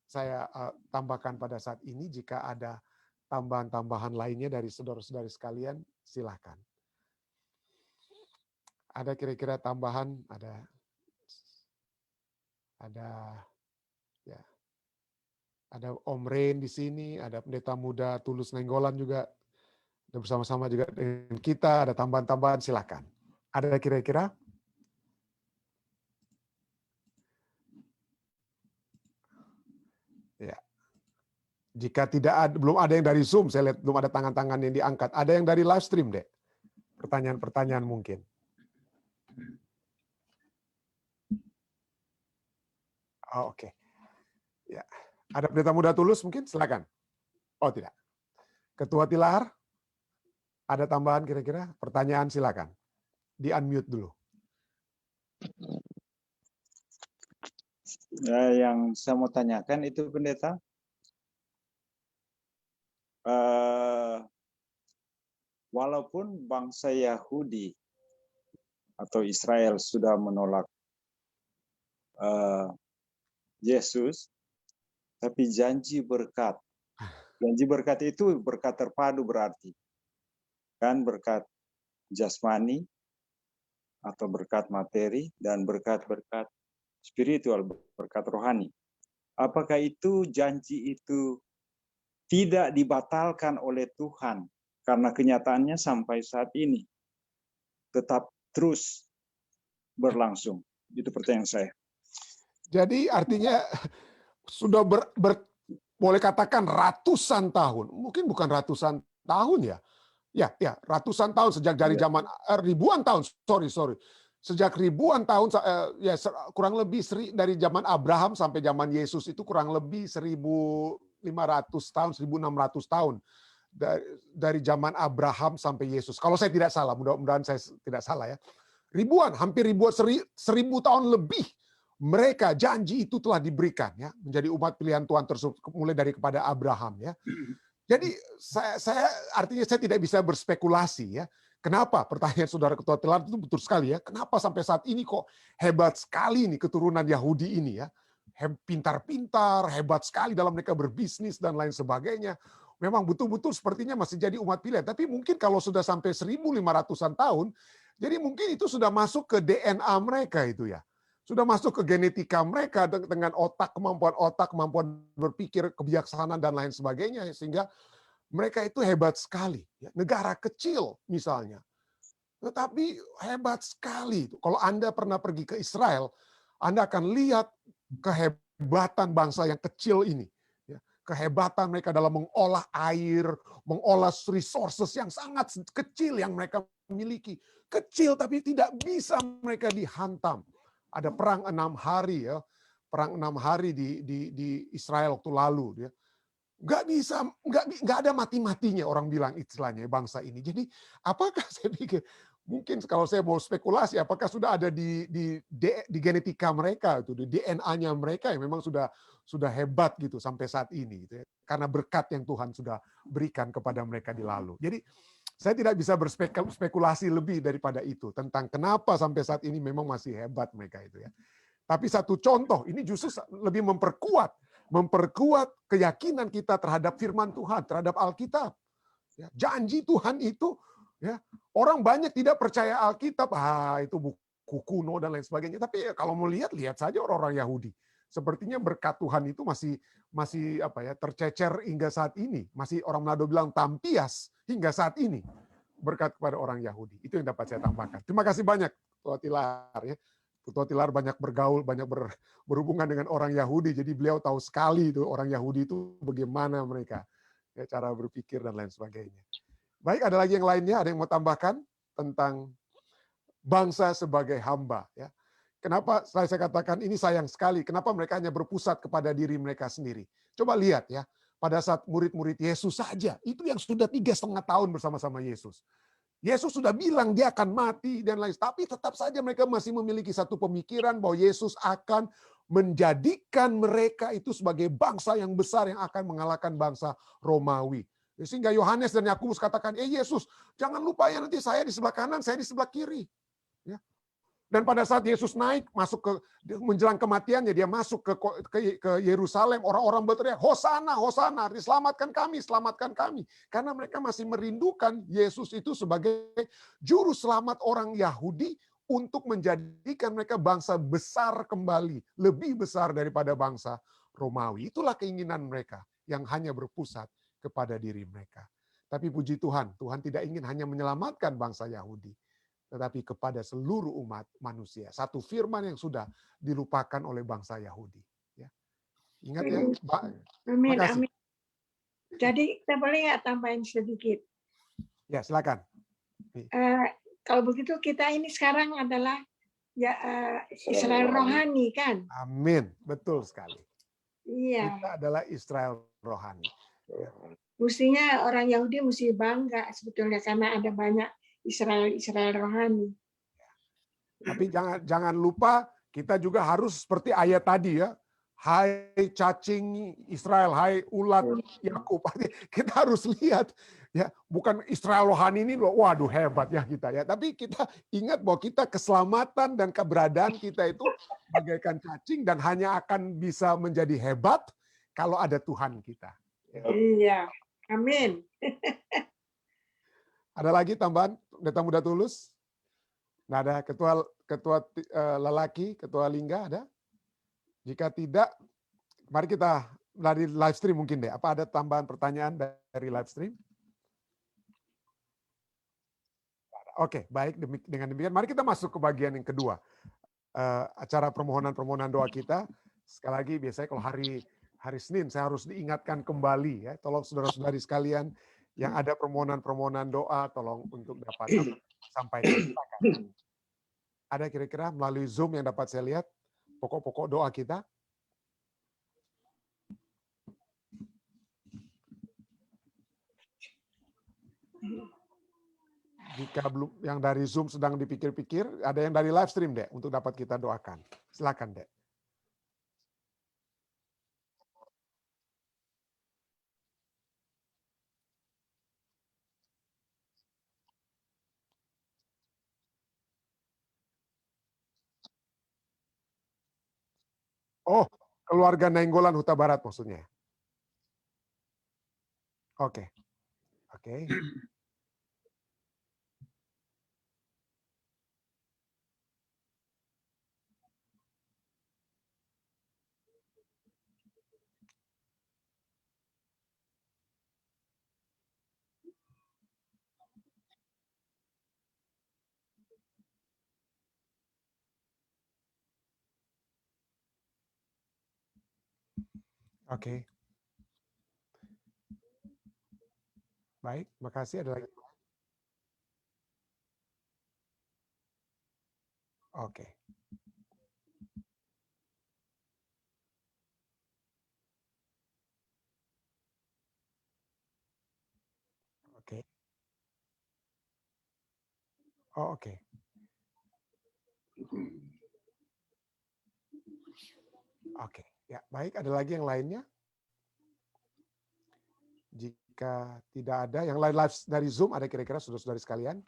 saya tambahkan pada saat ini. Jika ada tambahan-tambahan lainnya dari saudara-saudari sekalian, silakan. Ada kira-kira tambahan? Ada Om Rain di sini, ada Pendeta Muda Tulus Nenggolan juga, dan bersama-sama juga dengan kita. Ada tambahan-tambahan, silakan. Ada kira-kira? Ya. Jika belum ada yang dari Zoom, saya lihat belum ada tangan-tangan yang diangkat. Ada yang dari live stream, Dek? Pertanyaan-pertanyaan mungkin. Oke. Ya. Ada Pendeta Muda Tulus mungkin? Silakan. Oh, tidak. Ketua Tilar, ada tambahan kira-kira? Pertanyaan silakan. Di-unmute dulu. Yang saya mau tanyakan itu Pendeta, walaupun bangsa Yahudi atau Israel sudah menolak Yesus, tapi janji berkat itu berkat terpadu berarti, kan, berkat jasmani atau berkat materi dan berkat-berkat spiritual, berkat rohani. Apakah itu janji itu tidak dibatalkan oleh Tuhan karena kenyataannya sampai saat ini tetap terus berlangsung? Itu pertanyaan saya. Jadi artinya sudah boleh katakan ratusan tahun, mungkin bukan ratusan tahun ya, Ya, ratusan tahun sejak dari zaman ribuan tahun, sorry. Sejak ribuan tahun ya kurang lebih dari zaman Abraham sampai zaman Yesus itu kurang lebih 1.500 tahun, 1.600 tahun. Dari zaman Abraham sampai Yesus. Kalau saya tidak salah, mudah-mudahan saya tidak salah ya. Hampir ribuan, 1.000 tahun lebih mereka janji itu telah diberikan ya, menjadi umat pilihan Tuhan tersebut mulai dari kepada Abraham ya. Jadi artinya saya tidak bisa berspekulasi ya. Kenapa? Pertanyaan saudara ketua telar itu betul sekali ya. Kenapa sampai saat ini kok hebat sekali nih keturunan Yahudi ini ya. Pintar-pintar, hebat sekali dalam mereka berbisnis dan lain sebagainya. Memang betul-betul sepertinya masih jadi umat pilihan. Tapi mungkin kalau sudah sampai 1.500-an tahun, jadi mungkin itu sudah masuk ke DNA mereka itu ya. Sudah masuk ke genetika mereka dengan kemampuan berpikir, kebijaksanaan dan lain sebagainya, sehingga mereka itu hebat sekali. Negara kecil misalnya, tetapi hebat sekali. Kalau Anda pernah pergi ke Israel, Anda akan lihat kehebatan bangsa yang kecil ini. Kehebatan mereka dalam mengolah air, mengolah resources yang sangat kecil yang mereka miliki. Kecil tapi tidak bisa mereka dihantam. Ada perang 6 hari ya, perang 6 hari di Israel waktu lalu ya. Nggak ada mati-matinya orang bilang istilahnya bangsa ini. Jadi apakah saya pikir mungkin kalau saya mau spekulasi apakah sudah ada di genetika mereka itu, di DNA-nya mereka yang memang sudah hebat gitu sampai saat ini gitu ya. Karena berkat yang Tuhan sudah berikan kepada mereka di lalu. Jadi saya tidak bisa berspekulasi lebih daripada itu tentang kenapa sampai saat ini memang masih hebat mereka itu ya. Tapi satu contoh, ini justru lebih memperkuat keyakinan kita terhadap firman Tuhan, terhadap Alkitab. Ya, janji Tuhan itu, ya orang banyak tidak percaya Alkitab, itu buku kuno dan lain sebagainya. Tapi kalau mau lihat saja orang-orang Yahudi. Sepertinya berkat Tuhan itu masih tercecer hingga saat ini. Masih orang Manado bilang tampias hingga saat ini. Berkat kepada orang Yahudi. Itu yang dapat saya tambahkan. Terima kasih banyak, Ketua Tilar. Ya. Ketua Tilar banyak bergaul, banyak berhubungan dengan orang Yahudi. Jadi beliau tahu sekali itu orang Yahudi itu bagaimana mereka. Ya, cara berpikir dan lain sebagainya. Baik, ada lagi yang lainnya? Ada yang mau tambahkan tentang bangsa sebagai hamba? Ya. Kenapa saya katakan ini sayang sekali? Kenapa mereka hanya berpusat kepada diri mereka sendiri? Coba lihat ya, pada saat murid-murid Yesus saja, itu yang sudah 3,5 tahun bersama-sama Yesus. Yesus sudah bilang dia akan mati dan lain, tapi tetap saja mereka masih memiliki satu pemikiran bahwa Yesus akan menjadikan mereka itu sebagai bangsa yang besar yang akan mengalahkan bangsa Romawi. Sehingga Yohanes dan Yakobus katakan, Yesus, jangan lupa ya nanti saya di sebelah kanan, saya di sebelah kiri. Ya. Dan pada saat Yesus naik, masuk ke menjelang kematiannya, dia masuk ke Yerusalem, orang-orang berteriak, Hosana, Hosana, selamatkan kami, selamatkan kami. Karena mereka masih merindukan Yesus itu sebagai juru selamat orang Yahudi untuk menjadikan mereka bangsa besar kembali, lebih besar daripada bangsa Romawi. Itulah keinginan mereka yang hanya berpusat kepada diri mereka. Tapi puji Tuhan, Tuhan tidak ingin hanya menyelamatkan bangsa Yahudi, tetapi kepada seluruh umat manusia. Satu firman yang sudah dilupakan oleh bangsa Yahudi. Ya. Ingat ya, Mbak. Amin, Makasih. amin. Jadi kita boleh nggak tambahin sedikit? Ya, silakan. Kalau begitu kita ini sekarang adalah ya Israel rohani kan? Amin, betul sekali. Iya. Kita adalah Israel rohani. Ya. Mestinya orang Yahudi mesti bangga sebetulnya karena ada banyak Israel rohani. Tapi jangan lupa kita juga harus seperti ayat tadi ya. Hai cacing Israel, hai ulat Yakub. Kita harus lihat ya, bukan Israel rohani ini loh, waduh hebat ya kita ya. Tapi kita ingat bahwa kita keselamatan dan keberadaan kita itu bagaikan cacing dan hanya akan bisa menjadi hebat kalau ada Tuhan kita. Ya. Iya, amin. Ada lagi tambahan? Pendeta Muda Tulus? Nggak ada. Ketua lelaki, ketua lingga ada? Jika tidak, mari kita dari live stream mungkin deh. Apa ada tambahan pertanyaan dari live stream? Oke, baik. Dengan demikian, mari kita masuk ke bagian yang kedua. Acara permohonan doa kita. Sekali lagi, biasanya kalau hari Senin saya harus diingatkan kembali ya. Tolong saudara-saudari sekalian Yang ada permohonan-permohonan doa, tolong untuk dapat sampaikan. Silakan. Ada kira-kira melalui Zoom yang dapat saya lihat pokok-pokok doa kita? Jika belum, yang dari Zoom sedang dipikir-pikir, ada yang dari live stream, Dek, untuk dapat kita doakan. Silakan, Dek. Oh, keluarga Nainggolan Huta Barat maksudnya. Oke. Oke. Oke. Baik, makasih. Ada lagi? Oke. Oke. Oh, oke. Oke. Ya, baik. Ada lagi yang lainnya? Jika tidak ada, yang lain live dari Zoom ada kira-kira saudara-saudari sekalian?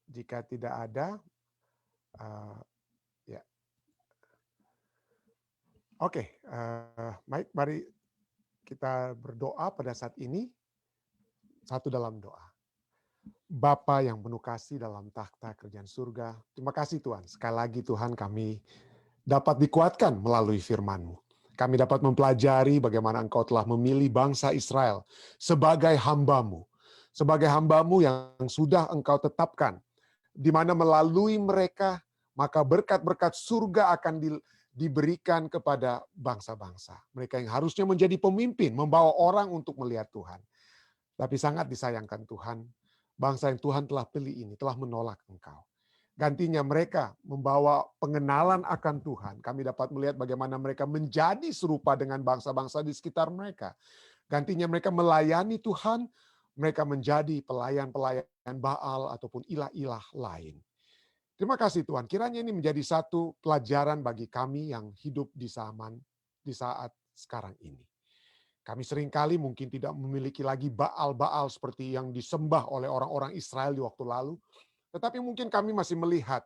Jika tidak ada, ya. Oke, baik. Mari kita berdoa pada saat ini. Satu dalam doa. Bapa yang penuh kasih dalam takhta kerajaan surga, terima kasih Tuhan. Sekali lagi Tuhan, kami dapat dikuatkan melalui firman-Mu. Kami dapat mempelajari bagaimana Engkau telah memilih bangsa Israel sebagai hamba-Mu. Sebagai hamba-Mu yang sudah Engkau tetapkan. Di mana melalui mereka, maka berkat-berkat surga akan diberikan kepada bangsa-bangsa. Mereka yang harusnya menjadi pemimpin, membawa orang untuk melihat Tuhan. Tapi sangat disayangkan Tuhan, bangsa yang Tuhan telah pilih ini telah menolak Engkau. Gantinya mereka membawa pengenalan akan Tuhan. Kami dapat melihat bagaimana mereka menjadi serupa dengan bangsa-bangsa di sekitar mereka. Gantinya mereka melayani Tuhan, mereka menjadi pelayan-pelayan Baal ataupun ilah-ilah lain. Terima kasih Tuhan, kiranya ini menjadi satu pelajaran bagi kami yang hidup di saat sekarang ini. Kami seringkali mungkin tidak memiliki lagi Baal-Baal seperti yang disembah oleh orang-orang Israel di waktu lalu. Tetapi mungkin kami masih melihat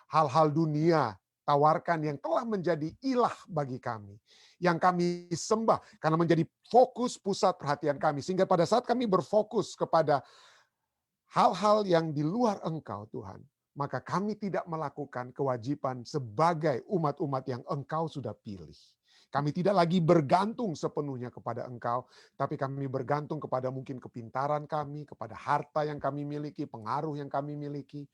hal-hal dunia tawarkan yang telah menjadi ilah bagi kami. Yang kami sembah karena menjadi fokus pusat perhatian kami. Sehingga pada saat kami berfokus kepada hal-hal yang di luar Engkau Tuhan, maka kami tidak melakukan kewajiban sebagai umat-umat yang Engkau sudah pilih. Kami tidak lagi bergantung sepenuhnya kepada Engkau, tapi kami bergantung kepada mungkin kepintaran kami, kepada harta yang kami miliki, pengaruh yang kami miliki,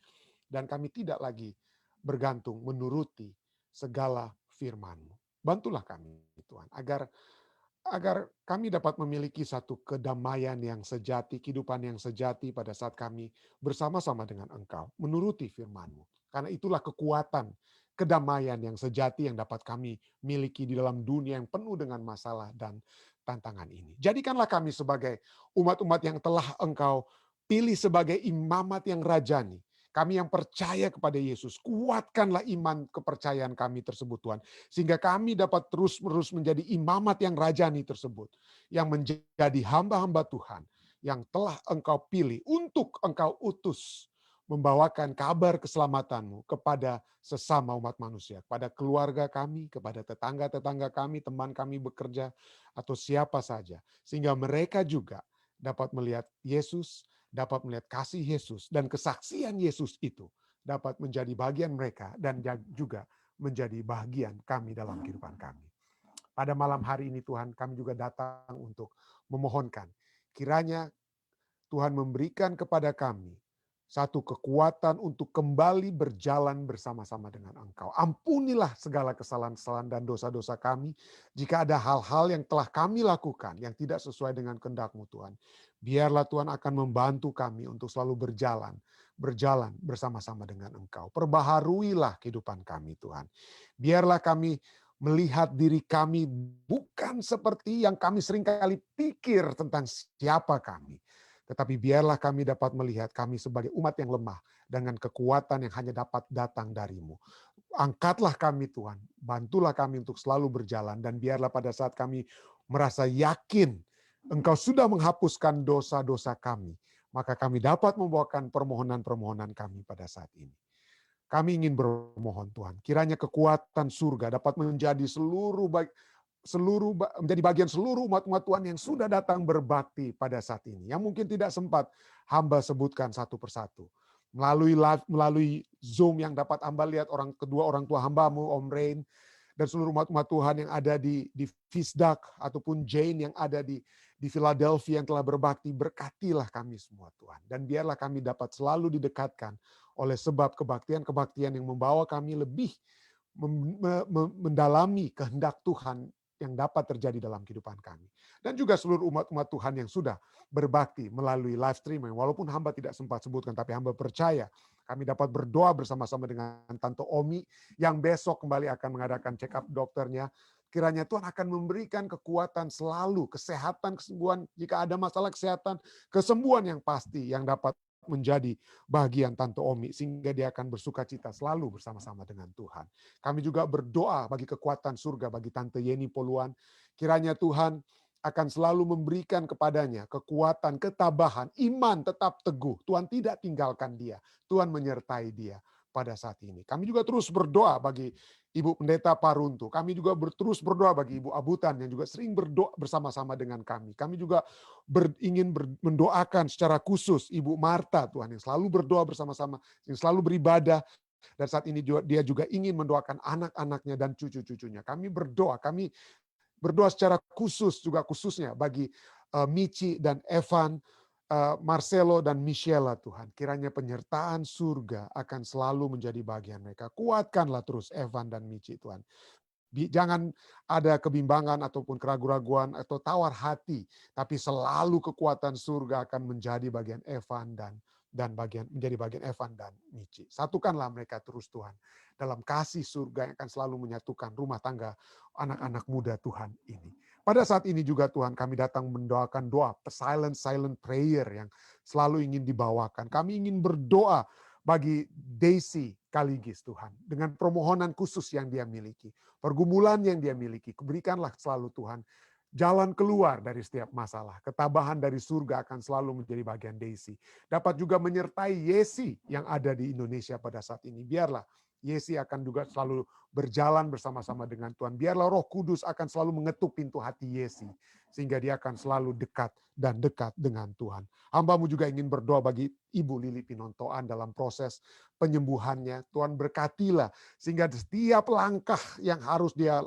dan kami tidak lagi bergantung menuruti segala firman-Mu. Bantulah kami, Tuhan, agar kami dapat memiliki satu kedamaian yang sejati, kehidupan yang sejati pada saat kami bersama-sama dengan Engkau, menuruti firman-Mu. Karena itulah kekuatan kedamaian yang sejati yang dapat kami miliki di dalam dunia yang penuh dengan masalah dan tantangan ini. Jadikanlah kami sebagai umat-umat yang telah Engkau pilih sebagai imamat yang rajani. Kami yang percaya kepada Yesus, kuatkanlah iman kepercayaan kami tersebut Tuhan. Sehingga kami dapat terus-menerus menjadi imamat yang rajani tersebut. Yang menjadi hamba-hamba Tuhan yang telah Engkau pilih untuk Engkau utus. Membawakan kabar keselamatan-Mu kepada sesama umat manusia, kepada keluarga kami, kepada tetangga-tetangga kami, teman kami bekerja, atau siapa saja. Sehingga mereka juga dapat melihat Yesus, dapat melihat kasih Yesus, dan kesaksian Yesus itu dapat menjadi bagian mereka, dan juga menjadi bagian kami dalam kehidupan kami. Pada malam hari ini Tuhan, kami juga datang untuk memohonkan, kiranya Tuhan memberikan kepada kami satu kekuatan untuk kembali berjalan bersama-sama dengan Engkau. Ampunilah segala kesalahan-kesalahan dan dosa-dosa kami. Jika ada hal-hal yang telah kami lakukan yang tidak sesuai dengan kehendak-Mu Tuhan. Biarlah Tuhan akan membantu kami untuk selalu berjalan bersama-sama dengan Engkau. Perbaharuilah kehidupan kami Tuhan. Biarlah kami melihat diri kami bukan seperti yang kami seringkali pikir tentang siapa kami. Tetapi biarlah kami dapat melihat kami sebagai umat yang lemah dengan kekuatan yang hanya dapat datang dari-Mu. Angkatlah kami Tuhan, bantulah kami untuk selalu berjalan, dan biarlah pada saat kami merasa yakin Engkau sudah menghapuskan dosa-dosa kami, maka kami dapat membawakan permohonan-permohonan kami pada saat ini. Kami ingin bermohon Tuhan, kiranya kekuatan surga dapat menjadi menjadi bagian seluruh umat-umat Tuhan yang sudah datang berbakti pada saat ini. Yang mungkin tidak sempat hamba sebutkan satu persatu. Melalui Zoom yang dapat hamba lihat kedua orang tua hamba-Mu, Om Rain, dan seluruh umat-umat Tuhan yang ada di Fisdak, ataupun Jane yang ada di Philadelphia yang telah berbakti, berkatilah kami semua Tuhan. Dan biarlah kami dapat selalu didekatkan oleh sebab kebaktian-kebaktian yang membawa kami lebih mendalami kehendak Tuhan yang dapat terjadi dalam kehidupan kami. Dan juga seluruh umat-umat Tuhan yang sudah berbakti melalui live streaming. Walaupun hamba tidak sempat sebutkan, tapi hamba percaya kami dapat berdoa bersama-sama dengan Tante Omi yang besok kembali akan mengadakan check up dokternya. Kiranya Tuhan akan memberikan kekuatan selalu, kesehatan, kesembuhan. Jika ada masalah kesehatan, kesembuhan yang pasti yang dapat menjadi bagian Tante Omi, sehingga dia akan bersuka cita selalu bersama-sama dengan Tuhan. Kami juga berdoa bagi kekuatan surga bagi Tante Yeni Poluan. Kiranya Tuhan akan selalu memberikan kepadanya kekuatan, ketabahan, iman tetap teguh. Tuhan tidak tinggalkan dia. Tuhan menyertai dia pada saat ini. Kami juga terus berdoa bagi Ibu Pendeta Paruntu. Kami juga terus berdoa bagi Ibu Abutan yang juga sering berdoa bersama-sama dengan kami. Kami juga ingin mendoakan secara khusus Ibu Marta Tuhan yang selalu berdoa bersama-sama, yang selalu beribadah. Dan saat ini dia juga ingin mendoakan anak-anaknya dan cucu-cucunya. Kami berdoa secara khusus juga khususnya bagi Michi dan Evan, Marcelo dan Michela Tuhan. Kiranya penyertaan surga akan selalu menjadi bagian mereka. Kuatkanlah terus Evan dan Michi Tuhan. Jangan ada kebimbangan ataupun keraguan-raguan atau tawar hati, tapi selalu kekuatan surga akan menjadi bagian Evan menjadi bagian Evan dan Michi. Satukanlah mereka terus Tuhan dalam kasih surga yang akan selalu menyatukan rumah tangga anak-anak muda Tuhan ini. Pada saat ini juga Tuhan kami datang mendoakan doa, silent prayer yang selalu ingin dibawakan. Kami ingin berdoa bagi Daisy Kaligis Tuhan. Dengan permohonan khusus yang dia miliki. Pergumulan yang dia miliki. Berikanlah selalu Tuhan jalan keluar dari setiap masalah. Ketabahan dari surga akan selalu menjadi bagian Daisy. Dapat juga menyertai Yesi yang ada di Indonesia pada saat ini. Biarlah Yesi akan juga selalu berjalan bersama-sama dengan Tuhan. Biarlah Roh Kudus akan selalu mengetuk pintu hati Yesi. Sehingga dia akan selalu dekat dengan Tuhan. Hamba-Mu juga ingin berdoa bagi Ibu Lili Pinontoan dalam proses penyembuhannya. Tuhan berkatilah sehingga setiap langkah yang harus dia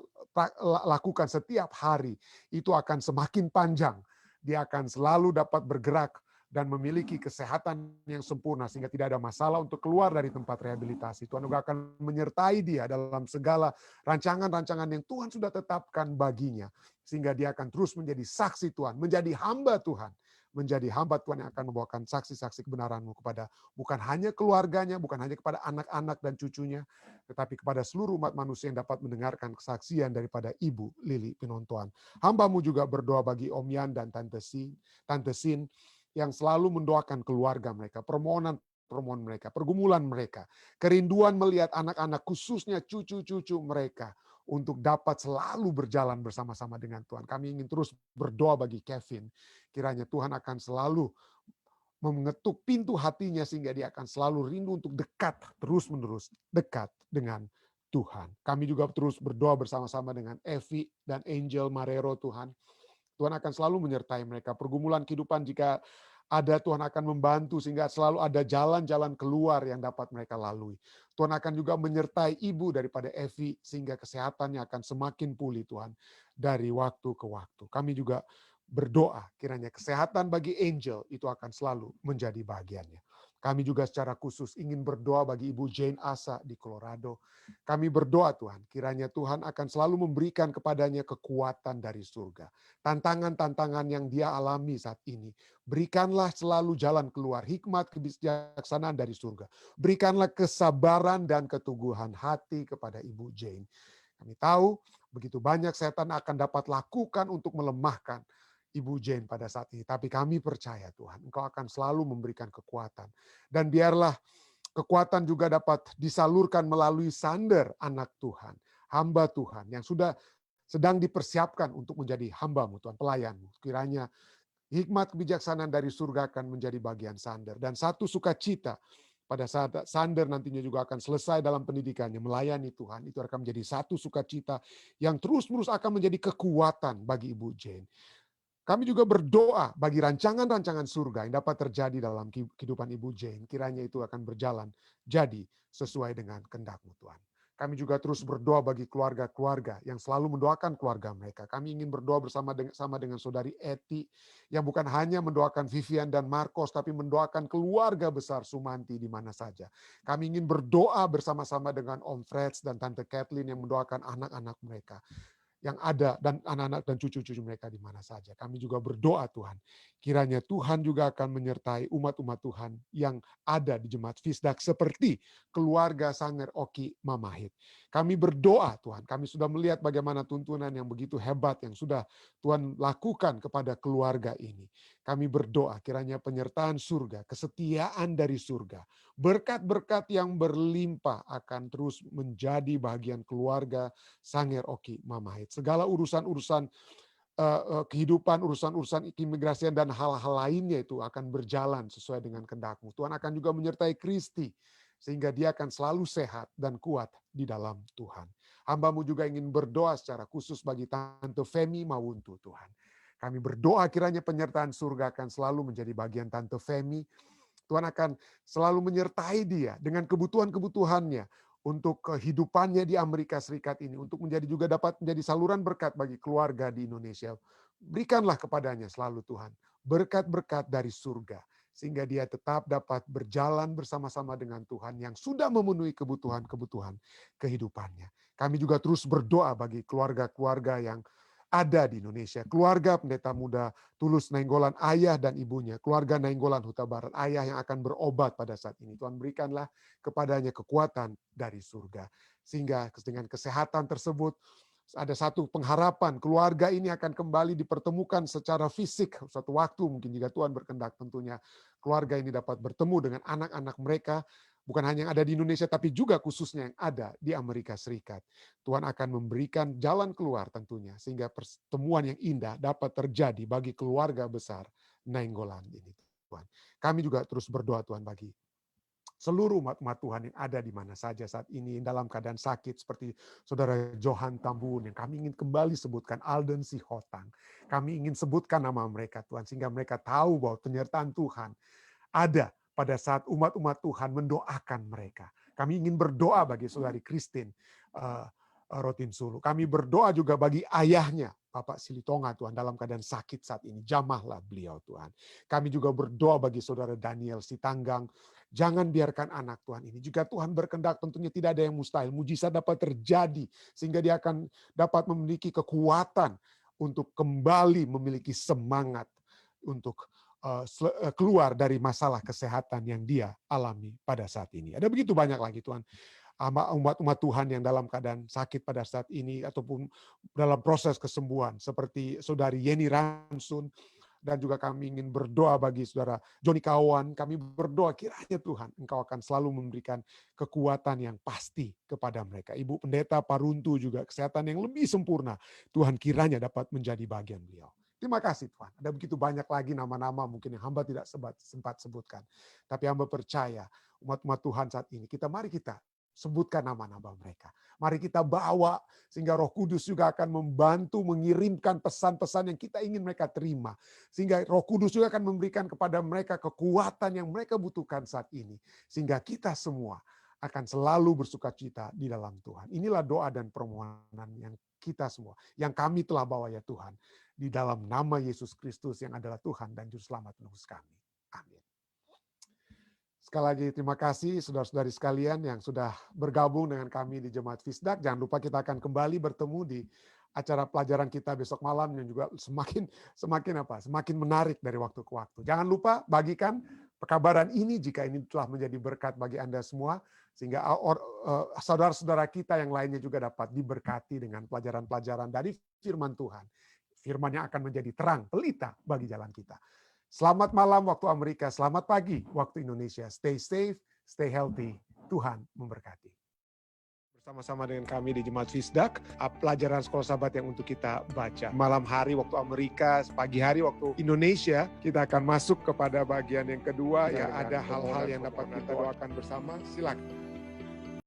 lakukan setiap hari itu akan semakin panjang. Dia akan selalu dapat bergerak dan memiliki kesehatan yang sempurna sehingga tidak ada masalah untuk keluar dari tempat rehabilitasi. Tuhan juga akan menyertai dia dalam segala rancangan-rancangan yang Tuhan sudah tetapkan baginya. Sehingga dia akan terus menjadi saksi Tuhan, menjadi hamba Tuhan. Menjadi hamba Tuhan yang akan membawakan saksi-saksi kebenaran-Mu kepada bukan hanya keluarganya, bukan hanya kepada anak-anak dan cucunya, tetapi kepada seluruh umat manusia yang dapat mendengarkan kesaksian daripada Ibu Lili Pinontoan. Hamba-Mu juga berdoa bagi Om Yan dan Tante Sin, yang selalu mendoakan keluarga mereka, permohonan mereka, pergumulan mereka, kerinduan melihat anak-anak khususnya cucu-cucu mereka untuk dapat selalu berjalan bersama-sama dengan Tuhan. Kami ingin terus berdoa bagi Kevin. Kiranya Tuhan akan selalu mengetuk pintu hatinya sehingga dia akan selalu rindu untuk dekat, terus-menerus dekat dengan Tuhan. Kami juga terus berdoa bersama-sama dengan Evi dan Angel Marrero Tuhan. Tuhan akan selalu menyertai mereka. Pergumulan kehidupan jika ada, Tuhan akan membantu sehingga selalu ada jalan-jalan keluar yang dapat mereka lalui. Tuhan akan juga menyertai ibu daripada Evi sehingga kesehatannya akan semakin pulih Tuhan dari waktu ke waktu. Kami juga berdoa kiranya kesehatan bagi Angel itu akan selalu menjadi bagiannya. Kami juga secara khusus ingin berdoa bagi Ibu Jane Asa di Colorado. Kami berdoa Tuhan, kiranya Tuhan akan selalu memberikan kepadanya kekuatan dari surga. Tantangan-tantangan yang dia alami saat ini, berikanlah selalu jalan keluar, hikmat kebijaksanaan dari surga. Berikanlah kesabaran dan keteguhan hati kepada Ibu Jane. Kami tahu begitu banyak setan akan dapat lakukan untuk melemahkan Ibu Jane pada saat ini. Tapi kami percaya Tuhan, Engkau akan selalu memberikan kekuatan. Dan biarlah kekuatan juga dapat disalurkan melalui Sander, anak Tuhan, hamba Tuhan yang sudah sedang dipersiapkan untuk menjadi hamba-Mu Tuhan, pelayan-Mu. Kiranya hikmat kebijaksanaan dari surga akan menjadi bagian Sander. Dan satu sukacita pada saat Sander nantinya juga akan selesai dalam pendidikannya, melayani Tuhan. Itu akan menjadi satu sukacita yang terus-menerus akan menjadi kekuatan bagi Ibu Jane. Kami juga berdoa bagi rancangan-rancangan surga yang dapat terjadi dalam kehidupan Ibu Jane. Kiranya itu akan berjalan jadi sesuai dengan kehendak-Mu Tuhan. Kami juga terus berdoa bagi keluarga-keluarga yang selalu mendoakan keluarga mereka. Kami ingin berdoa bersama dengan saudari Eti yang bukan hanya mendoakan Vivian dan Marcos, tapi mendoakan keluarga besar Sumanti di mana saja. Kami ingin berdoa bersama-sama dengan Om Freds dan Tante Kathleen yang mendoakan anak-anak mereka yang ada dan anak-anak dan cucu-cucu mereka di mana saja. Kami juga berdoa Tuhan, kiranya Tuhan juga akan menyertai umat-umat Tuhan yang ada di Jemaat Fisdak seperti keluarga Sanger Oki Mamahit. Kami berdoa Tuhan, kami sudah melihat bagaimana tuntunan yang begitu hebat yang sudah Tuhan lakukan kepada keluarga ini. Kami berdoa kiranya penyertaan surga, kesetiaan dari surga, berkat-berkat yang berlimpah akan terus menjadi bagian keluarga Sanger Oki Mamahit. Segala urusan-urusan kehidupan, urusan-urusan keimigrasian dan hal-hal lainnya itu akan berjalan sesuai dengan kehendak-Mu. Tuhan akan juga menyertai Kristi sehingga dia akan selalu sehat dan kuat di dalam Tuhan. Hamba-Mu juga ingin berdoa secara khusus bagi Tante Femi Mawuntu Tuhan. Kami berdoa kiranya penyertaan surga akan selalu menjadi bagian Tante Femi. Tuhan akan selalu menyertai dia dengan kebutuhan-kebutuhannya untuk kehidupannya di Amerika Serikat ini, untuk menjadi juga dapat menjadi saluran berkat bagi keluarga di Indonesia. Berikanlah kepadanya selalu Tuhan, berkat-berkat dari surga, sehingga dia tetap dapat berjalan bersama-sama dengan Tuhan yang sudah memenuhi kebutuhan-kebutuhan kehidupannya. Kami juga terus berdoa bagi keluarga-keluarga yang ada di Indonesia. Keluarga Pendeta Muda Tulus Nainggolan, ayah dan ibunya. Keluarga Nainggolan Huta Barat, ayah yang akan berobat pada saat ini. Tuhan berikanlah kepadanya kekuatan dari surga. Sehingga dengan kesehatan tersebut, ada satu pengharapan keluarga ini akan kembali dipertemukan secara fisik suatu waktu, mungkin jika Tuhan berkehendak tentunya keluarga ini dapat bertemu dengan anak-anak mereka, bukan hanya yang ada di Indonesia tapi juga khususnya yang ada di Amerika Serikat. Tuhan akan memberikan jalan keluar tentunya sehingga pertemuan yang indah dapat terjadi bagi keluarga besar Nainggolan ini Tuhan. Kami juga terus berdoa Tuhan bagi seluruh umat-umat Tuhan yang ada di mana saja saat ini dalam keadaan sakit seperti Saudara Johan Tambun yang kami ingin kembali sebutkan, Alden Sihotang. Kami ingin sebutkan nama mereka Tuhan sehingga mereka tahu bahwa penyertaan Tuhan ada pada saat umat-umat Tuhan mendoakan mereka. Kami ingin berdoa bagi Saudari Christine Rotin Sulu. Kami berdoa juga bagi ayahnya, Bapak Silitonga Tuhan, dalam keadaan sakit saat ini. Jamahlah beliau Tuhan. Kami juga berdoa bagi Saudara Daniel Sitanggang. Jangan biarkan anak Tuhan ini. Jika Tuhan berkehendak tentunya tidak ada yang mustahil. Mujizat dapat terjadi sehingga dia akan dapat memiliki kekuatan untuk kembali memiliki semangat untuk keluar dari masalah kesehatan yang dia alami pada saat ini. Ada begitu banyak lagi Tuhan, umat-umat Tuhan yang dalam keadaan sakit pada saat ini ataupun dalam proses kesembuhan seperti Saudari Yeni Ransun, dan juga kami ingin berdoa bagi Saudara Joni Kawan. Kami berdoa kiranya Tuhan Engkau akan selalu memberikan kekuatan yang pasti kepada mereka. Ibu Pendeta Paruntu juga kesehatan yang lebih sempurna Tuhan kiranya dapat menjadi bagian beliau. Terima kasih Tuhan. Ada begitu banyak lagi nama-nama mungkin yang hamba tidak sempat sebutkan. Tapi hamba percaya umat-umat Tuhan saat ini, mari kita sebutkan nama-nama mereka. Mari kita bawa sehingga Roh Kudus juga akan membantu mengirimkan pesan-pesan yang kita ingin mereka terima. Sehingga Roh Kudus juga akan memberikan kepada mereka kekuatan yang mereka butuhkan saat ini. Sehingga kita semua akan selalu bersukacita di dalam Tuhan. Inilah doa dan permohonan yang kita semua, yang kami telah bawa ya Tuhan, di dalam nama Yesus Kristus yang adalah Tuhan dan Juru Selamat menebus kami. Amin. Sekali lagi terima kasih saudara-saudari sekalian yang sudah bergabung dengan kami di Jemaat Fisdak. Jangan lupa kita akan kembali bertemu di acara pelajaran kita besok malam yang juga semakin menarik dari waktu ke waktu. Jangan lupa bagikan pekabaran ini jika ini telah menjadi berkat bagi Anda semua, sehingga saudara-saudara kita yang lainnya juga dapat diberkati dengan pelajaran-pelajaran dari firman Tuhan. Firman yang akan menjadi terang, pelita bagi jalan kita. Selamat malam waktu Amerika, selamat pagi waktu Indonesia. Stay safe, stay healthy. Tuhan memberkati. Bersama-sama dengan kami di Jemaat Fisdak, pelajaran sekolah sahabat yang untuk kita baca. Malam hari waktu Amerika, pagi hari waktu Indonesia, kita akan masuk kepada bagian yang kedua, yang ada hal-hal yang dapat kita doakan bersama. Silakan.